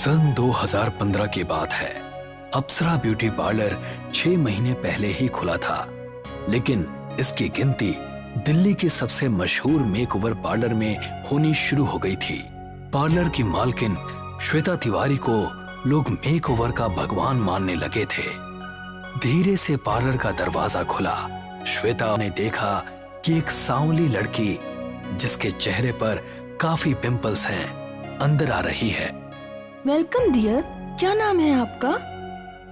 सन 2015 की बात है। अप्सरा ब्यूटी पार्लर 6 महीने पहले ही खुला था, लेकिन इसकी गिनती दिल्ली के सबसे मशहूर मेकओवर पार्लर में होनी शुरू हो गई थी। पार्लर की मालकिन श्वेता तिवारी को लोग मेकओवर का भगवान मानने लगे थे। धीरे से पार्लर का दरवाजा खुला। श्वेता ने देखा कि एक सांवली लड़की, जिसके चेहरे पर काफी पिंपल्स हैं, अंदर आ रही है। वेलकम डियर, क्या नाम है आपका?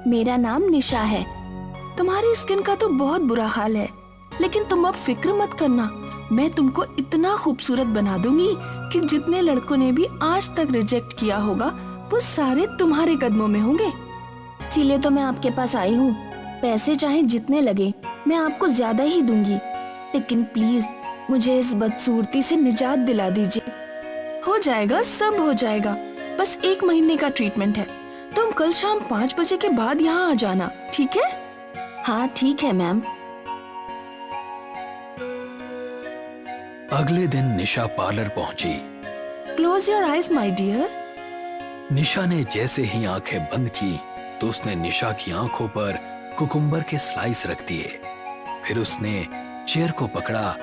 मेरा नाम निशा है। तुम्हारी स्किन का तो बहुत बुरा हाल है, लेकिन तुम अब फिक्र मत करना। मैं तुमको इतना खूबसूरत बना दूंगी कि जितने लड़कों ने भी आज तक रिजेक्ट किया होगा, वो सारे तुम्हारे कदमों में होंगे। इसीलिए तो मैं आपके पास आई हूँ। पैसे चाहे जितने लगे, मैं आपको ज्यादा ही दूंगी, लेकिन प्लीज मुझे इस बदसूरती से निजात दिला दीजिए। हो जाएगा, सब हो जाएगा। बस 1 महीने का ट्रीटमेंट है। तुम कल शाम 5 बजे के बाद यहाँ आ जाना, ठीक है? हाँ ठीक है मैम। अगले दिन निशा पार्लर पहुंची। Close your eyes my dear. Nisha ने जैसे ही आंखें बंद की तो उसने निशा की आंखों पर कुकुम्बर के स्लाइस रख दिए। फिर उसने चेयर को पकड़ा,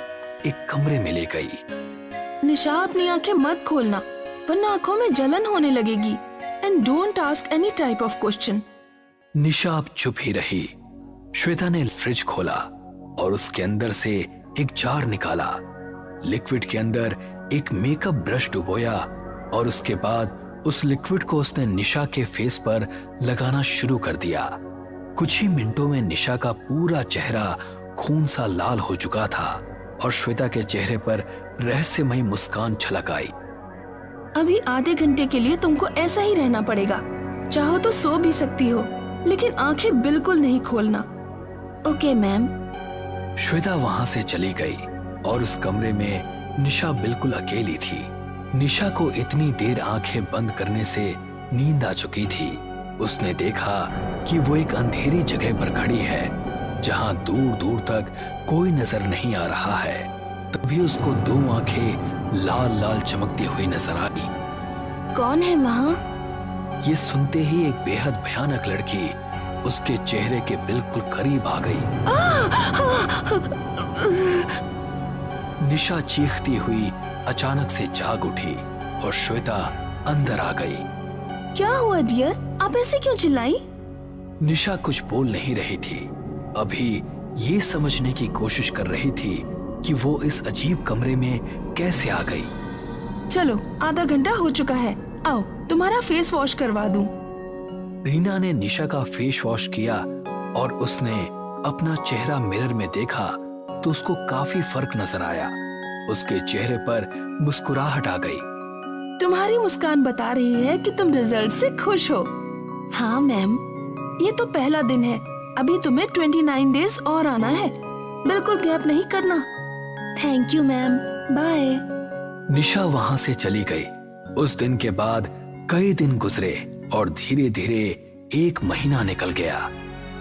एक कमरे में ले गई। निशा, अपनी आंखें मत खोलना, वरना आंखों में जलन होने लगेगी। And don't ask any type of question. Nisha अब चुप ही रही। श्वेता ने फ्रिज खोला और उसके अंदर से एक जार निकाला। लिक्विड के अंदर एक मेकअप ब्रश डुबोया और उसके बाद उस लिक्विड को उसने निशा के फेस पर लगाना शुरू कर दिया। कुछ ही मिनटों में निशा का पूरा चेहरा खून सा लाल हो चुका था और श्वेता के चेहरे पर रहस्यमयी मुस्कान छलक आई। अभी आधे घंटे के लिए तुमको ऐसा ही रहना पड़ेगा। चाहो तो सो भी सकती हो, लेकिन आंखें बिल्कुल नहीं खोलना। Okay ma'am. श्वेता वहां से चली गई और उस कमरे में निशा बिल्कुल अकेली थी। निशा को इतनी देर आंखें बंद करने से नींद आ चुकी थी। उसने देखा कि वो एक अंधेरी जगह पर खड़ी है, जहां दूर दूर तक कोई नजर नहीं आ रहा है। तभी उसको 2 आंखें लाल लाल चमकती हुई नजर आई। कौन है वहाँ? ये सुनते ही एक बेहद भयानक लड़की उसके चेहरे के बिल्कुल करीब आ गई। निशा चीखती हुई अचानक से जाग उठी और श्वेता अंदर आ गई। क्या हुआ डियर, आप ऐसे क्यों चिल्लाई? निशा कुछ बोल नहीं रही थी। अभी ये समझने की कोशिश कर रही थी कि वो इस अजीब कमरे में कैसे आ गई। चलो, आधा घंटा हो चुका है, आओ तुम्हारा फेस वॉश करवा दूं। रीना ने निशा का फेस वॉश किया और उसने अपना चेहरा मिरर में देखा तो उसको काफी फर्क नजर आया। उसके चेहरे पर मुस्कुराहट आ गई। तुम्हारी मुस्कान बता रही है कि तुम रिजल्ट से खुश हो। हाँ मैम। ये तो पहला दिन है, अभी तुम्हें 29 डेज और आना है। बिल्कुल गैप नहीं करना। Thank you ma'am, bye. Nisha वहां से चली गई। उस दिन के बाद कई दिन गुजरे और धीरे धीरे 1 महीना निकल गया।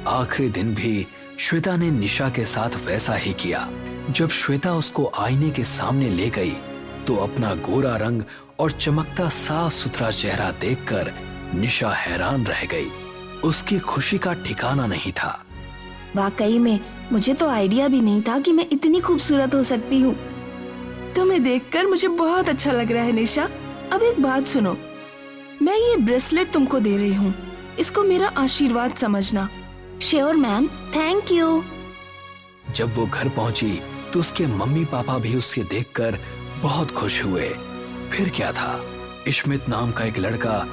आखिरी दिन भी श्वेता ने निशा के साथ वैसा ही किया। जब श्वेता उसको आईने के सामने ले गई तो अपना गोरा रंग और चमकता साफ सुथरा चेहरा देखकर निशा हैरान रह गई। उसकी खुशी का ठिकाना नहीं था। वाकई में मुझे तो आइडिया भी नहीं था कि मैं इतनी खूबसूरत हो सकती हूँ। तुम्हें देखकर मुझे बहुत अच्छा लग रहा है निशा। अब एक बात सुनो, मैं ये ब्रेसलेट तुमको दे रही हूँ, इसको मेरा आशीर्वाद समझना। Sure ma'am, thank you. जब वो घर पहुंची तो उसके मम्मी पापा भी उसे देखकर बहुत खुश हुए। फिर क्या था, इश्मित नाम का एक लड़का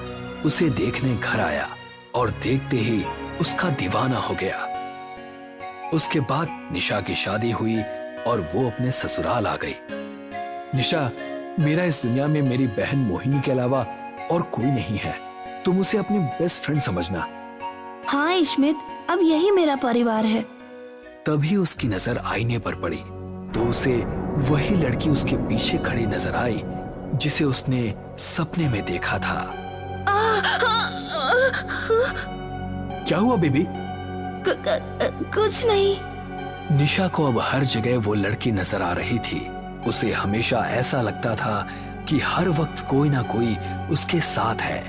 उसे देखने घर आया और देखते ही उसका दीवाना हो गया। उसके बाद निशा की शादी हुई और वो अपने ससुराल आ गई। निशा, मेरा इस दुनिया में मेरी बहन मोहिनी के अलावा और कोई नहीं है। तुम उसे अपनी बेस्ट फ्रेंड समझना। हाँ इश्मित, अब यही मेरा परिवार है। तभी उसकी नजर आईने पर पड़ी तो उसे वही लड़की उसके पीछे खड़ी नजर आई जिसे उसने सपने में देखा था। क्या हुआ बेबी? कुछ नहीं। निशा को अब हर जगह वो लड़की नजर आ रही थी। उसे हमेशा ऐसा लगता था कि हर वक्त कोई ना कोई उसके साथ है।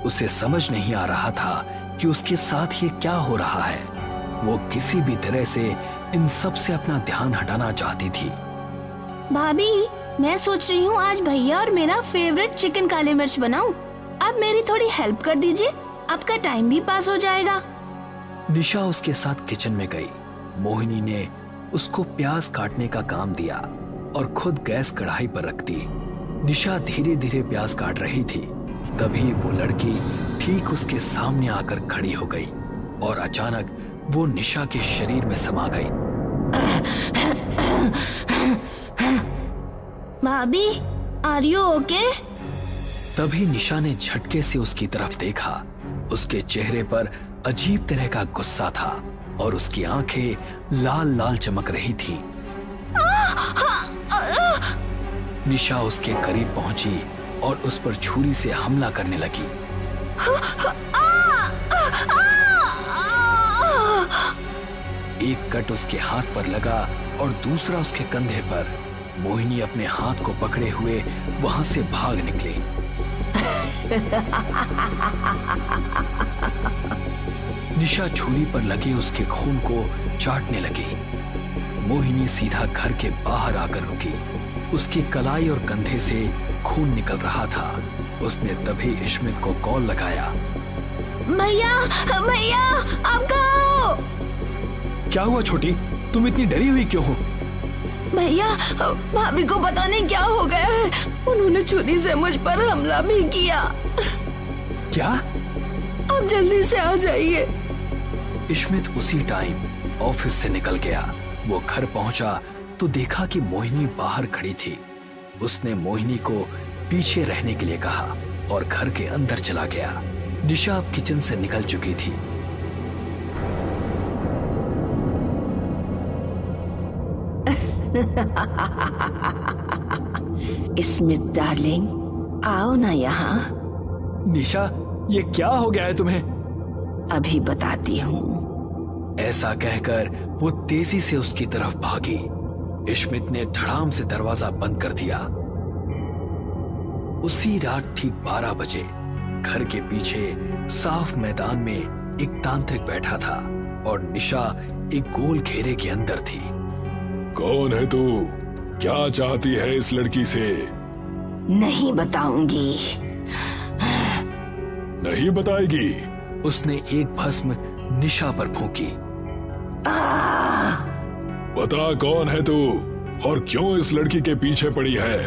उसे समझ नहीं आ रहा था कि उसके साथ ये क्या हो रहा है। वो किसी भी तरह से इन सब से अपना ध्यान हटाना चाहती थी। भाभी, मैं सोच रही हूँ आज भैया और मेरा फेवरेट चिकन काली मिर्च बनाऊं। आप मेरी थोड़ी हेल्प कर दीजिए, आपका टाइम भी पास हो जाएगा। निशा उसके साथ किचन में गई। मोहिनी ने उसको प्याज काटने का काम दिया और खुद गैस कढ़ाई पर रख दी। निशा धीरे धीरे प्याज काट रही थी। तभी वो लड़की ठीक उसके सामने आकर खड़ी हो गई और अचानक वो निशा के शरीर में समा गई। भाभी, आर यू ओके? तभी निशा ने झटके से उसकी तरफ देखा। उसके चेहरे पर अजीब तरह का गुस्सा था और उसकी आंखें लाल लाल चमक रही थीं। निशा उसके करीब पहुंची और उस पर छुरी से हमला करने लगी। एक कट उसके हाथ पर लगा और दूसरा उसके कंधे पर। मोहिनी अपने हाथ को पकड़े हुए वहां से भाग निकली। निशा छुरी पर लगे उसके खून को चाटने लगी। मोहिनी सीधा घर के बाहर आकर रुकी। उसकी कलाई और कंधे से खून निकल रहा था। उसने तभी इश्मित को कॉल लगाया। भैया, भैया, आप कहाँ हो? क्या हुआ छोटी, तुम इतनी डरी हुई क्यों हो? भैया, भाभी को पता नहीं क्या हो गया है। उन्होंने छुरी से मुझ पर हमला भी किया। क्या? आप जल्दी से आ जाइए। इश्मित उसी टाइम ऑफिस से निकल गया। वो घर पहुंचा तो देखा कि मोहिनी बाहर खड़ी थी। उसने मोहिनी को पीछे रहने के लिए कहा और घर के अंदर चला गया। निशा अब किचन से निकल चुकी थी। स्मिथ डार्लिंग, आओ ना यहाँ। निशा, ये क्या हो गया है तुम्हें? अभी बताती हूँ। ऐसा कहकर वो तेजी से उसकी तरफ भागी। इश्मित ने धड़ाम से दरवाजा बंद कर दिया। उसी रात ठीक 12 बजे घर के पीछे साफ मैदान में एक तांत्रिक बैठा था और निशा एक गोल घेरे के अंदर थी। कौन है तू? क्या चाहती है इस लड़की से? नहीं बताऊंगी। नहीं बताएगी? उसने एक भस्म निशा पर फूंकी। बता, कौन है तू और क्यों इस लड़की के पीछे पड़ी है?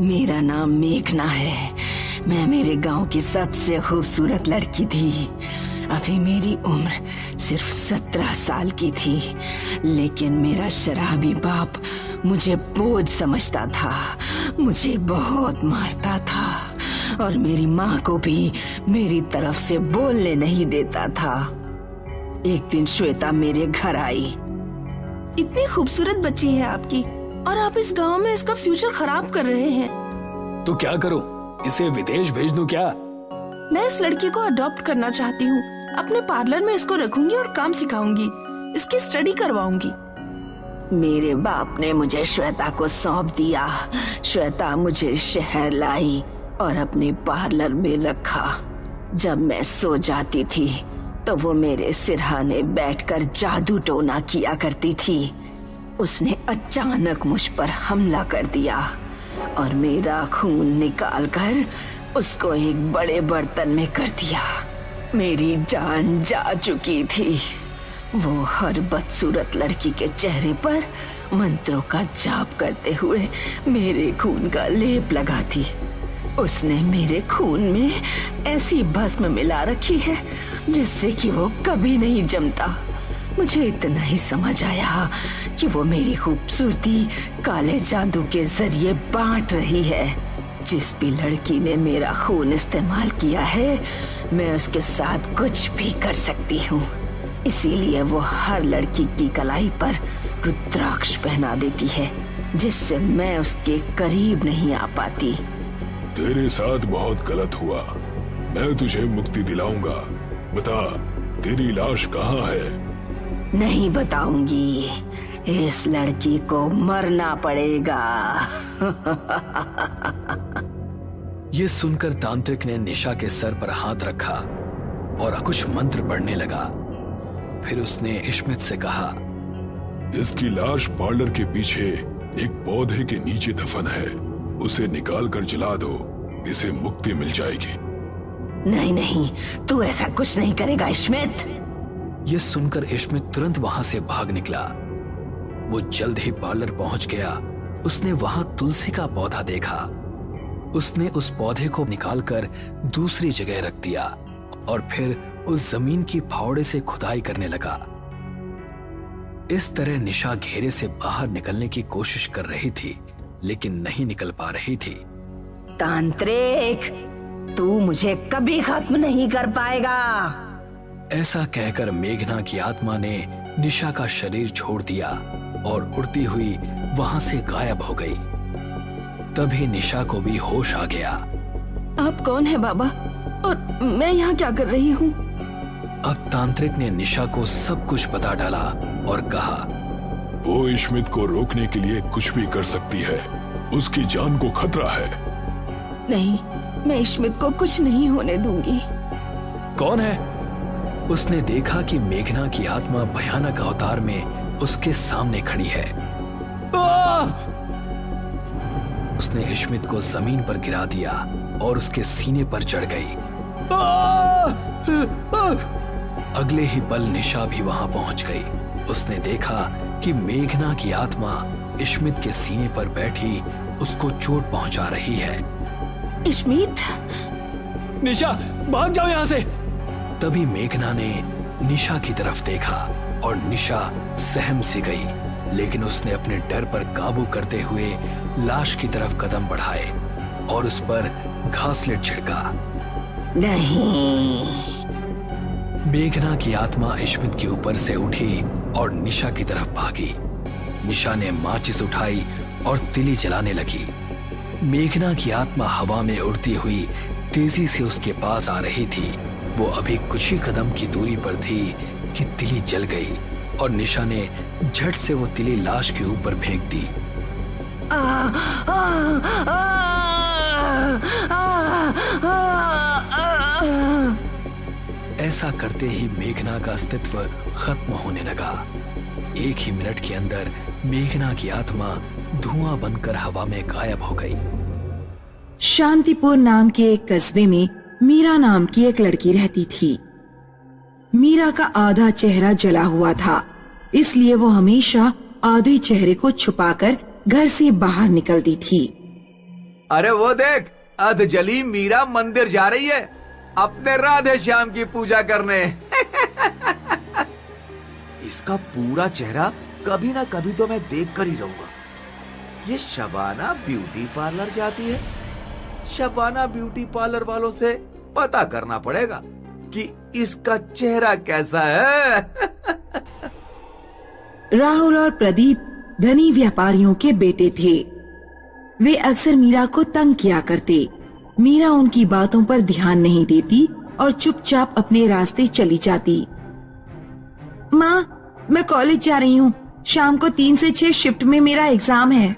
मेरा नाम मेघना है। मैं मेरे गांव की सबसे खूबसूरत लड़की थी। अभी मेरी उम्र सिर्फ 17 साल की थी, लेकिन मेरा शराबी बाप मुझे बोझ समझता था। मुझे बहुत मारता था और मेरी माँ को भी मेरी तरफ से बोलने नहीं देता था। एक दिन श्वेता मेरे घर आई। इतनी खूबसूरत बच्ची है आपकी और आप इस गांव में इसका फ्यूचर खराब कर रहे हैं। तो क्या करूं? इसे विदेश भेज दूं क्या? मैं इस लड़की को अडॉप्ट करना चाहती हूँ। अपने पार्लर में इसको रखूंगी और काम सिखाऊंगी। इसकी स्टडी करवाऊंगी। मेरे बाप ने मुझे श्वेता को सौंप दिया। श्वेता मुझे शहर लाई और अपने पार्लर में रखा। जब मैं सो जाती थी तो वो मेरे सिरहाने बैठकर जादू टोना किया करती थी। उसने अचानक मुझ पर हमला कर दिया और मेरा खून निकालकर उसको एक बड़े बर्तन में कर दिया। मेरी जान जा चुकी थी। वो हर बदसूरत लड़की के चेहरे पर मंत्रों का जाप करते हुए मेरे खून का लेप लगाती। उसने मेरे खून में ऐसी भस्म मिला रखी है जिससे कि वो कभी नहीं जमता। मुझे इतना ही समझ आया कि वो मेरी खूबसूरती काले जादू के जरिए बांट रही है। जिस भी लड़की ने मेरा खून इस्तेमाल किया है, मैं उसके साथ कुछ भी कर सकती हूँ। इसीलिए वो हर लड़की की कलाई पर रुद्राक्ष पहना देती है, जिससे मैं उसके करीब नहीं आ पाती। तेरे साथ बहुत गलत हुआ। मैं तुझे मुक्ति दिलाऊंगा। बता, तेरी लाश कहाँ है? नहीं बताऊंगी। इस लड़की को मरना पड़ेगा। ये सुनकर तांत्रिक ने निशा के सर पर हाथ रखा और कुछ मंत्र पढ़ने लगा। फिर उसने इश्मित से कहा, इसकी लाश पार्लर के पीछे एक पौधे के नीचे दफन है, उसे निकाल कर जला दो, इसे मुक्ति मिल जाएगी। नहीं नहीं, तू ऐसा कुछ नहीं करेगा इश्मित। ये सुनकर इश्मित तुरंत वहां से भाग निकला। वो जल्द ही पार्लर पहुंच गया। उसने वहां तुलसी का पौधा देखा। उसने उस पौधे को निकालकर दूसरी जगह रख दिया और फिर उस जमीन की फावड़े से खुदाई करने लगा। इस तरह निशा घेरे से बाहर निकलने की कोशिश कर रही थी, लेकिन नहीं निकल पा रही थी। तांत्रिक, तू मुझे कभी खत्म नहीं कर पाएगा। ऐसा कहकर मेघना की आत्मा ने निशा का शरीर छोड़ दिया और उड़ती हुई वहां से गायब हो गई। तभी निशा को भी होश आ गया। आप कौन है बाबा, और मैं यहाँ क्या कर रही हूँ? अब तांत्रिक ने निशा को सब कुछ बता डाला और कहा, वो इश्मित को रोकने के लिए कुछ भी कर सकती है, उसकी जान को खतरा है। नहीं, मैं इश्मित को कुछ नहीं होने दूंगी। कौन है? उसने देखा कि मेघना की आत्मा भयानक अवतार में उसके सामने खड़ी है। उसने इश्मित को जमीन पर गिरा दिया और उसके सीने पर चढ़ गई। अगले ही पल निशा भी वहां पहुंच गई। उसने देखा कि मेघना की आत्मा इश्मित के सीने पर बैठी उसको चोट पहुंचा रही है। इश्मित, निशा भाग जाओ यहाँ से। तभी मेघना ने निशा की तरफ देखा और निशा सहम सी गई, लेकिन उसने अपने डर पर काबू करते हुए लाश की तरफ कदम बढ़ाए और उस पर घासलेट छिड़का। नहीं। मेघना की आत्मा इश्मित के ऊपर से उठी और निशा की तरफ भागी। निशा ने माचिस उठाई और तिली जलाने लगी। मेघना की आत्मा हवा में उड़ती हुई तेजी से उसके पास आ रही थी। वो अभी कुछ ही कदम की दूरी पर थी कि तिली जल गई और निशा ने झट से वो तिली लाश के ऊपर फेंक दी। ऐसा करते ही मेघना का अस्तित्व खत्म होने लगा। एक ही मिनट के अंदर मेघना की आत्मा धुआं बनकर हवा में गायब हो गई। शांतिपुर नाम के एक कस्बे में मीरा नाम की एक लड़की रहती थी। मीरा का आधा चेहरा जला हुआ था, इसलिए वो हमेशा आधे चेहरे को छुपाकर घर से बाहर निकलती थी। अरे वो देख, अधजली मीरा मंदिर जा रही है अपने राधे श्याम की पूजा करने। इसका पूरा चेहरा कभी ना कभी तो मैं देख कर ही रहूंगा। ये शबाना ब्यूटी पार्लर जाती है। शबाना ब्यूटी पार्लर वालों से पता करना पड़ेगा कि इसका चेहरा कैसा है। राहुल और प्रदीप धनी व्यापारियों के बेटे थे। वे अक्सर मीरा को तंग किया करते। मीरा उनकी बातों पर ध्यान नहीं देती और चुपचाप अपने रास्ते चली जाती। माँ, मैं कॉलेज जा रही हूँ। शाम को 3 से 6 शिफ्ट में मेरा एग्जाम है।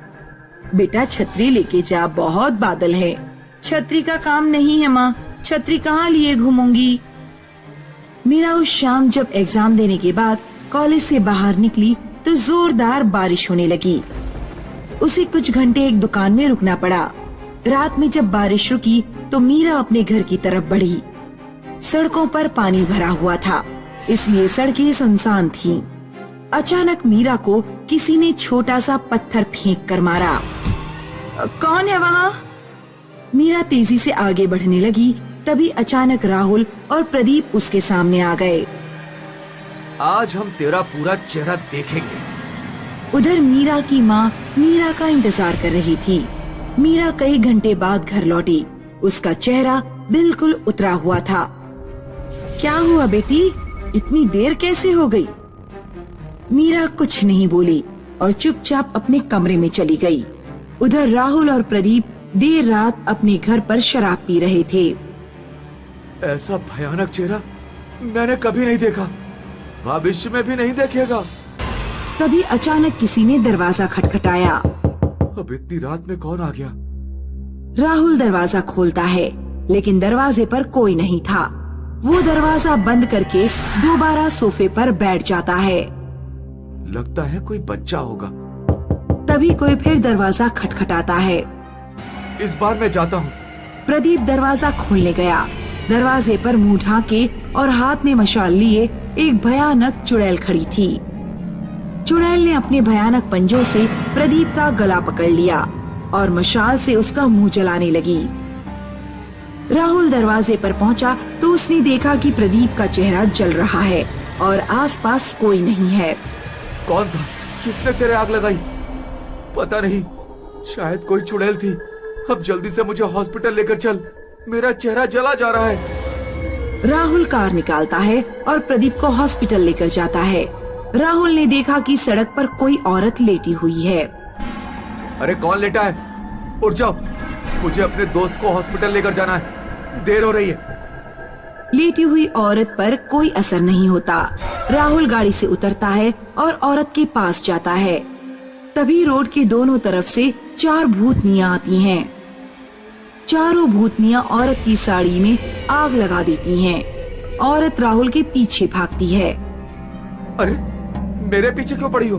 बेटा छतरी लेके जा, बहुत बादल है। छतरी का काम नहीं है माँ, छतरी कहाँ लिए घूमूंगी। मीरा उस शाम जब एग्जाम देने के बाद कॉलेज से बाहर निकली तो जोरदार बारिश होने लगी। उसे कुछ घंटे एक दुकान में रुकना पड़ा। रात में जब बारिश रुकी तो मीरा अपने घर की तरफ बढ़ी। सड़कों पर पानी भरा हुआ था, इसलिए सड़कें सुनसान थीं। अचानक मीरा को किसी ने छोटा सा पत्थर फेंक कर मारा। कौन है वहाँ? मीरा तेजी से आगे बढ़ने लगी। तभी अचानक राहुल और प्रदीप उसके सामने आ गए। आज हम तेरा पूरा चेहरा देखेंगे। उधर मीरा की माँ मीरा का इंतजार कर रही थी। मीरा कई घंटे बाद घर लौटी। उसका चेहरा बिल्कुल उतरा हुआ था। क्या हुआ बेटी, इतनी देर कैसे हो गई? मीरा कुछ नहीं बोली और चुपचाप अपने कमरे में चली गई। उधर राहुल और प्रदीप देर रात अपने घर पर शराब पी रहे थे। ऐसा भयानक चेहरा मैंने कभी नहीं देखा, भविष्य में भी नहीं देखेगा। तभी अचानक किसी ने दरवाजा खटखटाया। अब इतनी रात में कौन आ गया? राहुल दरवाजा खोलता है, लेकिन दरवाजे पर कोई नहीं था। वो दरवाजा बंद करके दोबारा सोफे पर बैठ जाता है। लगता है कोई बच्चा होगा। तभी कोई फिर दरवाजा खटखटाता है। इस बार मैं जाता हूँ। प्रदीप दरवाजा खोलने गया। दरवाजे पर मुंह ढाके और हाथ में मशाल लिए एक भयानक चुड़ैल खड़ी थी। चुड़ैल ने अपने भयानक पंजों से प्रदीप का गला पकड़ लिया और मशाल से उसका मुंह जलाने लगी। राहुल दरवाजे पर पहुंचा तो उसने देखा कि प्रदीप का चेहरा जल रहा है और आसपास कोई नहीं है। कौन था? किसने तेरे आग लगाई? पता नहीं, शायद कोई चुड़ैल थी। अब जल्दी से मुझे हॉस्पिटल लेकर चल, मेरा चेहरा जला जा रहा है। राहुल कार निकालता है और प्रदीप को हॉस्पिटल लेकर जाता है। राहुल ने देखा कि सड़क पर कोई औरत लेटी हुई है। अरे कौन लेटा है? उठ जाओ, मुझे अपने दोस्त को हॉस्पिटल लेकर जाना है, देर हो रही है। लेटी हुई औरत पर कोई असर नहीं होता। राहुल गाड़ी से उतरता है और औरत के पास जाता है। तभी रोड के दोनों तरफ से 4 भूतनियां आती हैं। चारों भूतनियां औरत की साड़ी में आग लगा देती हैं। औरत राहुल के पीछे भागती है। अरे मेरे पीछे क्यों पड़ी हो?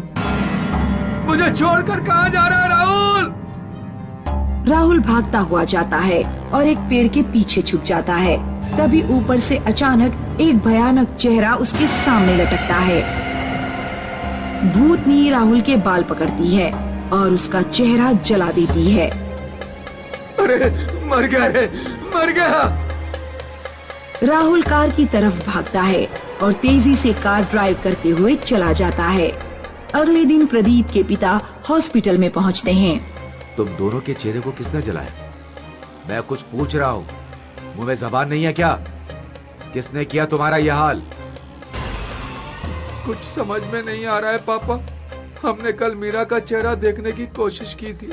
मुझे छोड़कर कहाँ जा रहा है राहुल? राहुल भागता हुआ जाता है और एक पेड़ के पीछे छुप जाता है। तभी ऊपर से अचानक एक भयानक चेहरा उसके सामने लटकता है। भूतनी राहुल के बाल पकड़ती है और उसका चेहरा जला देती है। अरे मर गया है, मर गया। राहुल कार की तरफ भागता है और तेजी से कार ड्राइव करते हुए चला जाता है। अगले दिन प्रदीप के पिता हॉस्पिटल में पहुंचते हैं। तुम दोनों के चेहरे को किसने जलाया? मैं कुछ पूछ रहा हूँ, मुंह में जबान नहीं है क्या? किसने किया तुम्हारा यह हाल? कुछ समझ में नहीं आ रहा है पापा। हमने कल मीरा का चेहरा देखने की कोशिश की थी,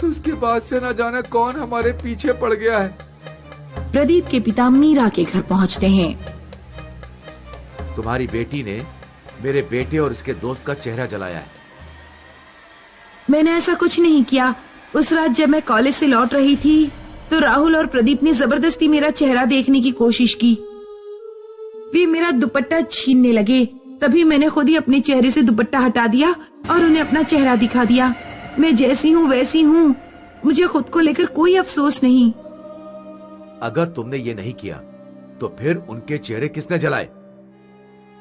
उसके बाद से न जाने कौन हमारे पीछे पड़ गया है। प्रदीप के पिता मीरा के घर पहुंचते हैं। तुम्हारी बेटी ने मेरे बेटे और उसके दोस्त का चेहरा जलाया है। मैंने ऐसा कुछ नहीं किया। उस रात जब मैं कॉलेज से लौट रही थी तो राहुल और प्रदीप ने जबरदस्ती मेरा चेहरा देखने की कोशिश की। वे मेरा दुपट्टा छीनने लगे। तभी मैंने खुद ही अपने चेहरे से दुपट्टा हटा दिया और उन्हें अपना चेहरा दिखा दिया। मैं जैसी हूँ वैसी हूँ, मुझे खुद को लेकर कोई अफसोस नहीं। अगर तुमने ये नहीं किया तो फिर उनके चेहरे किसने जलाए?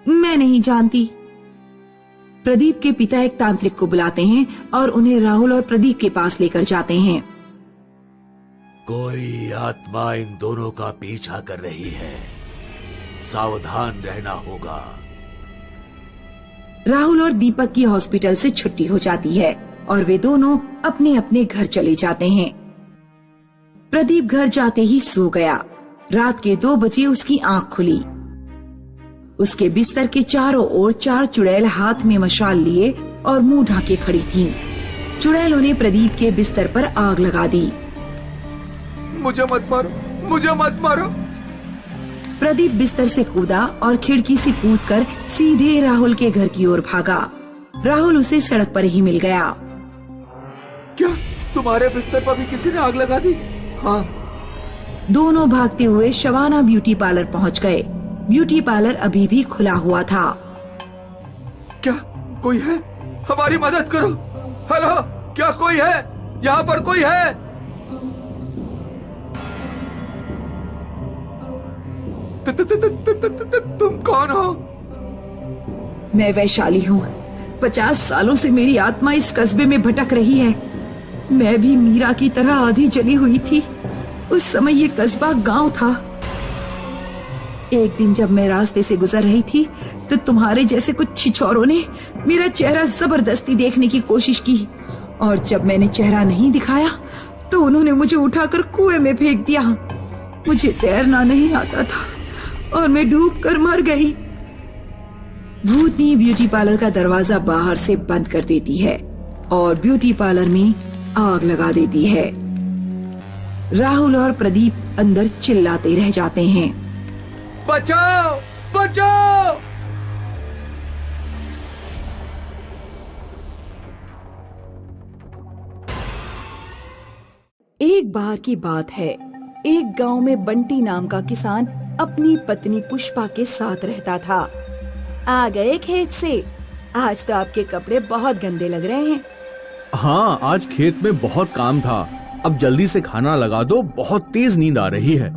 मैं नहीं जानती। प्रदीप के पिता एक तांत्रिक को बुलाते हैं और उन्हें राहुल और प्रदीप के पास लेकर जाते हैं। कोई आत्मा इन दोनों का पीछा कर रही है, सावधान रहना होगा। राहुल और दीपक की हॉस्पिटल से छुट्टी हो जाती है और वे दोनों अपने अपने घर चले जाते हैं। प्रदीप घर जाते ही सो गया। रात के 2 बजे उसकी आंख खुली। उसके बिस्तर के चारों ओर 4 चुड़ैल हाथ में मशाल लिए और मुंह ढाके खड़ी थीं। चुड़ैलों ने प्रदीप के बिस्तर पर आग लगा दी। मुझे मत मारो, मुझे मत मारो। प्रदीप बिस्तर से कूदा और खिड़की से कूदकर सीधे राहुल के घर की ओर भागा। राहुल उसे सड़क पर ही मिल गया। क्या तुम्हारे बिस्तर पर भी किसी ने आग लगा दी? हाँ। दोनों भागते हुए शबाना ब्यूटी पार्लर पहुंच गए। ब्यूटी पार्लर अभी भी खुला हुआ था। क्या कोई है? हमारी मदद करो। हेलो, क्या कोई है? यहाँ पर कोई है? तुम कौन हो? मैं वैशाली हूँ। 50 सालों से मेरी आत्मा इस कस्बे में भटक रही है। मैं भी मीरा की तरह आधी जली हुई थी। उस समय ये कस्बा गांव था। एक दिन जब मैं रास्ते से गुजर रही थी तो तुम्हारे जैसे कुछ छिछोरों ने मेरा चेहरा जबरदस्ती देखने की कोशिश की और जब मैंने चेहरा नहीं दिखाया तो उन्होंने मुझे उठाकर कुएं में फेंक दिया। मुझे तैरना नहीं आता था और मैं डूबकर मर गई। भूतनी ब्यूटी पार्लर का दरवाजा बाहर से बंद कर देती है और ब्यूटी पार्लर में आग लगा देती है। राहुल और प्रदीप अंदर चिल्लाते रह जाते हैं, बचाओ, बचाओ। एक बार की बात है, एक गांव में बंटी नाम का किसान अपनी पत्नी पुष्पा के साथ रहता था। आ गए खेत से? आज तो आपके कपड़े बहुत गंदे लग रहे हैं। हाँ, आज खेत में बहुत काम था। अब जल्दी से खाना लगा दो, बहुत तेज नींद आ रही है।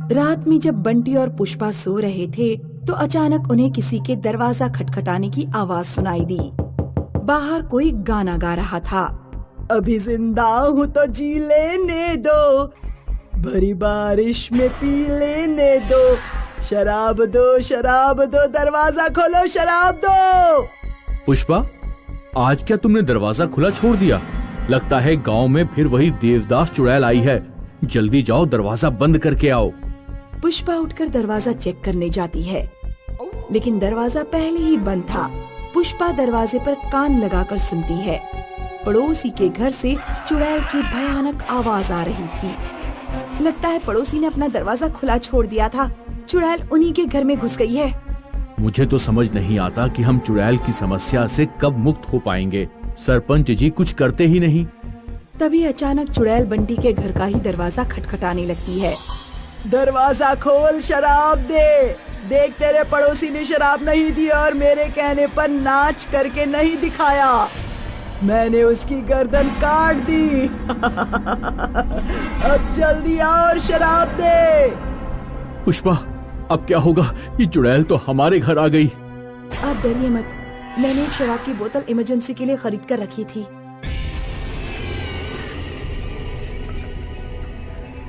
रात में जब बंटी और पुष्पा सो रहे थे तो अचानक उन्हें किसी के दरवाजा खटखटाने की आवाज सुनाई दी। बाहर कोई गाना गा रहा था। अभी जिंदा हूँ तो जी लेने दो, भरी बारिश में पी लेने दो, शराब दो, दरवाजा खोलो, शराब दो। पुष्पा, आज क्या तुमने दरवाजा खुला छोड़ दिया? लगता है गांव में फिर वही देवदास चुड़ैल आई है। जल्दी जाओ, दरवाजा बंद करके आओ। पुष्पा उठकर दरवाजा चेक करने जाती है, लेकिन दरवाजा पहले ही बंद था। पुष्पा दरवाजे पर कान लगाकर सुनती है। पड़ोसी के घर से चुड़ैल की भयानक आवाज आ रही थी। लगता है पड़ोसी ने अपना दरवाजा खुला छोड़ दिया था। चुड़ैल उन्हीं के घर में घुस गई है। मुझे तो समझ नहीं आता कि हम चुड़ैल की समस्या से कब मुक्त हो पाएंगे। सरपंच जी कुछ करते ही नहीं। तभी अचानक चुड़ैल बंटी के घर का ही दरवाजा खटखटाने लगती है। दरवाजा खोल, शराब दे। देख, तेरे पड़ोसी ने शराब नहीं दी और मेरे कहने पर नाच करके नहीं दिखाया। मैंने उसकी गर्दन काट दी। अब जल्दी आ और शराब दे। पुष्पा, अब क्या होगा? ये चुड़ैल तो हमारे घर आ गई। आप डरिए मत, मैंने एक शराब की बोतल इमरजेंसी के लिए खरीद कर रखी थी।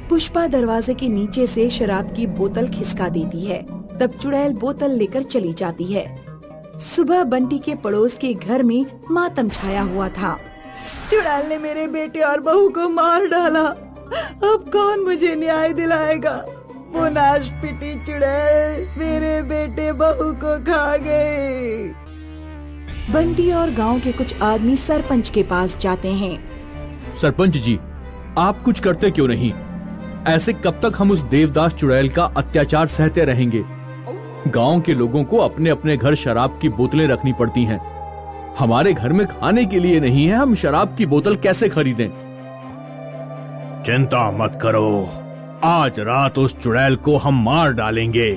पुष्पा दरवाजे के नीचे से शराब की बोतल खिसका देती है। तब चुड़ैल बोतल लेकर चली जाती है। सुबह बंटी के पड़ोस के घर में मातम छाया हुआ था। चुड़ैल ने मेरे बेटे और बहू को मार डाला। अब कौन मुझे न्याय दिलाएगा? वो नाशपिटी चुड़ैल मेरे बेटे बहू को खा गए। बंटी और गांव के कुछ आदमी सरपंच के पास जाते हैं। सरपंच जी, आप कुछ करते क्यों नहीं? ऐसे कब तक हम उस देवदास चुड़ैल का अत्याचार सहते रहेंगे? गांव के लोगों को अपने अपने घर शराब की बोतलें रखनी पड़ती हैं। हमारे घर में खाने के लिए नहीं है, हम शराब की बोतल कैसे खरीदें? चिंता मत करो, आज रात उस चुड़ैल को हम मार डालेंगे।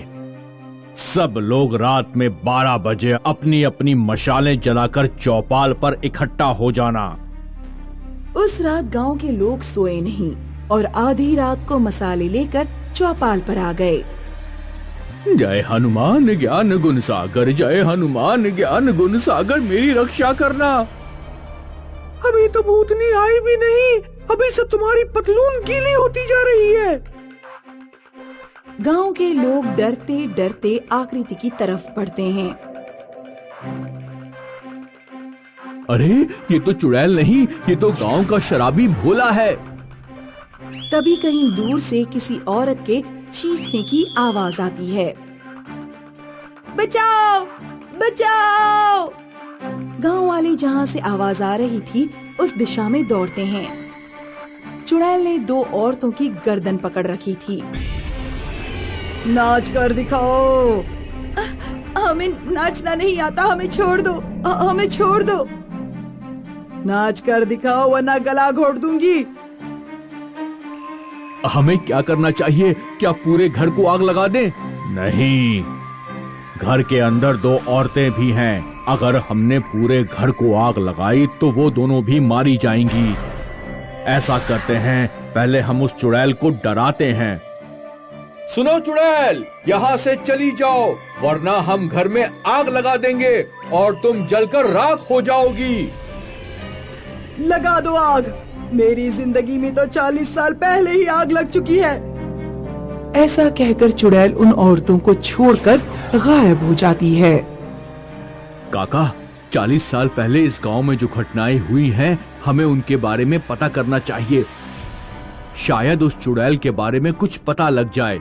सब लोग रात में 12 बजे अपनी अपनी मशालें जलाकर चौपाल पर इकट्ठा हो जाना। उस रात गांव के लोग सोए नहीं और आधी रात को मसाले लेकर चौपाल पर आ गए। जय हनुमान ज्ञान गुण सागर, जय हनुमान ज्ञान गुण सागर, मेरी रक्षा करना। अभी तो भूतनी आई भी नहीं, अभी से तुम्हारी पतलून गीली होती जा रही है। गांव के लोग डरते डरते आकृति की तरफ बढ़ते हैं। अरे, ये तो चुड़ैल नहीं, ये तो गांव का शराबी भोला है। तभी कहीं दूर से किसी औरत के चीखने की आवाज आती है। बचाओ, बचाओ! गांव वाले जहां से आवाज आ रही थी उस दिशा में दौड़ते हैं। चुड़ैल ने 2 औरतों की गर्दन पकड़ रखी थी। नाच कर दिखाओ। हमें नाचना नहीं आता, हमें छोड़ दो, हमें छोड़ दो। नाच कर दिखाओ वरना गला घोट दूंगी। हमें क्या करना चाहिए? क्या पूरे घर को आग लगा दें? नहीं, घर के अंदर 2 औरतें भी हैं। अगर हमने पूरे घर को आग लगाई तो वो दोनों भी मारी जाएंगी। ऐसा करते हैं, पहले हम उस चुड़ैल को डराते हैं। सुनो चुड़ैल, यहाँ से चली जाओ वरना हम घर में आग लगा देंगे और तुम जलकर राख हो जाओगी। लगा दो आग। मेरी जिंदगी में तो 40 साल पहले ही आग लग चुकी है। ऐसा कहकर चुड़ैल उन औरतों को छोड़कर गायब हो जाती है। काका, 40 साल पहले इस गांव में जो घटनाएं हुई हैं, हमें उनके बारे में पता करना चाहिए। शायद उस चुड़ैल के बारे में कुछ पता लग जाए।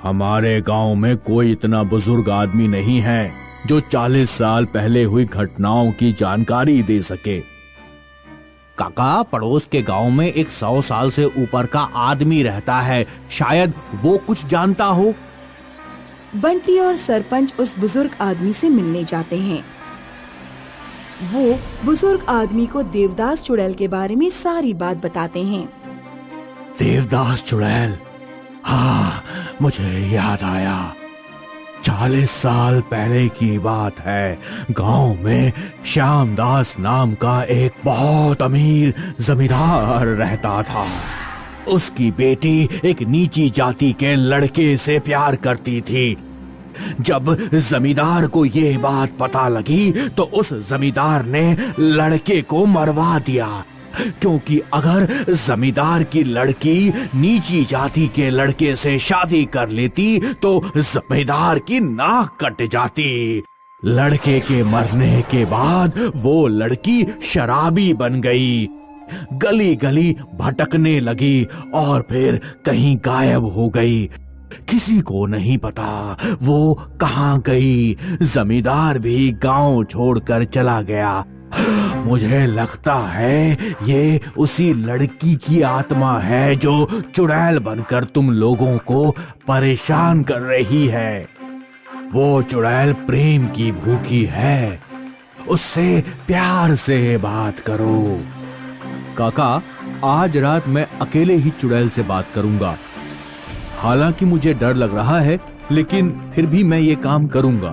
हमारे गांव में कोई इतना बुजुर्ग आदमी नहीं है जो 40 साल पहले हुई घटनाओं की जानकारी दे सके। काका, पड़ोस के गांव में एक 100 साल से ऊपर का आदमी रहता है, शायद वो कुछ जानता हो। बंटी और सरपंच उस बुजुर्ग आदमी से मिलने जाते हैं। वो बुजुर्ग आदमी को देवदास चुड़ैल के बारे में सारी बात बताते हैं। देवदास चुड़ैल, हाँ मुझे याद आया। 40 साल पहले की बात है। गांव में श्यामदास नाम का एक बहुत अमीर जमींदार रहता था। उसकी बेटी एक नीची जाति के लड़के से प्यार करती थी। जब जमींदार को ये बात पता लगी तो उस जमींदार ने लड़के को मरवा दिया, क्योंकि अगर जमींदार की लड़की नीची जाति के लड़के से शादी कर लेती तो जमींदार की नाक कट जाती। लड़के के मरने के बाद वो लड़की शराबी बन गई, गली गली भटकने लगी और फिर कहीं गायब हो गई। किसी को नहीं पता वो कहाँ गई। जमींदार भी गांव छोड़कर चला गया। मुझे लगता है ये उसी लड़की की आत्मा है जो चुड़ैल बनकर तुम लोगों को परेशान कर रही है। वो चुड़ैल प्रेम की भूखी है, उससे प्यार से बात करो। काका, आज रात मैं अकेले ही चुड़ैल से बात करूंगा। हालांकि मुझे डर लग रहा है, लेकिन फिर भी मैं ये काम करूंगा।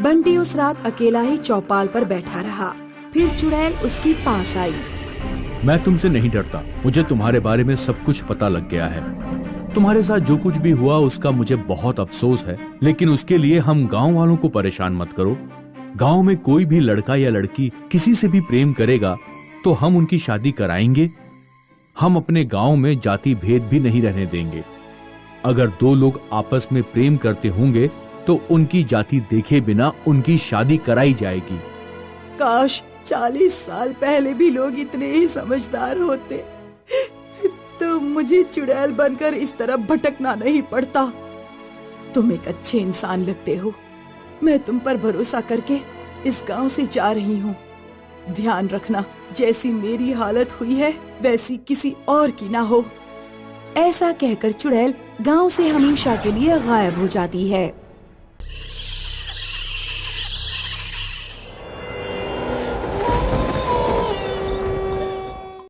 बंटी उस रात अकेला ही चौपाल पर बैठा रहा। फिर चुड़ैल उसके पास आई। मैं तुमसे नहीं डरता। मुझे तुम्हारे बारे में सब कुछ पता लग गया है। तुम्हारे साथ जो कुछ भी हुआ उसका मुझे बहुत अफसोस है, लेकिन उसके लिए हम गांव वालों को परेशान मत करो। गांव में कोई भी लड़का या लड़की किसी से भी प्रेम करेगा तो हम उनकी शादी कराएंगे। हम अपने गांव में जाति भेद भी नहीं रहने देंगे। अगर दो लोग आपस में प्रेम करते होंगे तो उनकी जाति देखे बिना उनकी शादी कराई जाएगी। काश 40 साल पहले भी लोग इतने ही समझदार होते तो मुझे चुड़ैल बनकर इस तरफ भटकना नहीं पड़ता। तुम एक अच्छे इंसान लगते हो। मैं तुम पर भरोसा करके इस गांव से जा रही हूँ। ध्यान रखना, जैसी मेरी हालत हुई है वैसी किसी और की ना हो। ऐसा कहकर चुड़ैल गांव से हमेशा के लिए गायब हो जाती है।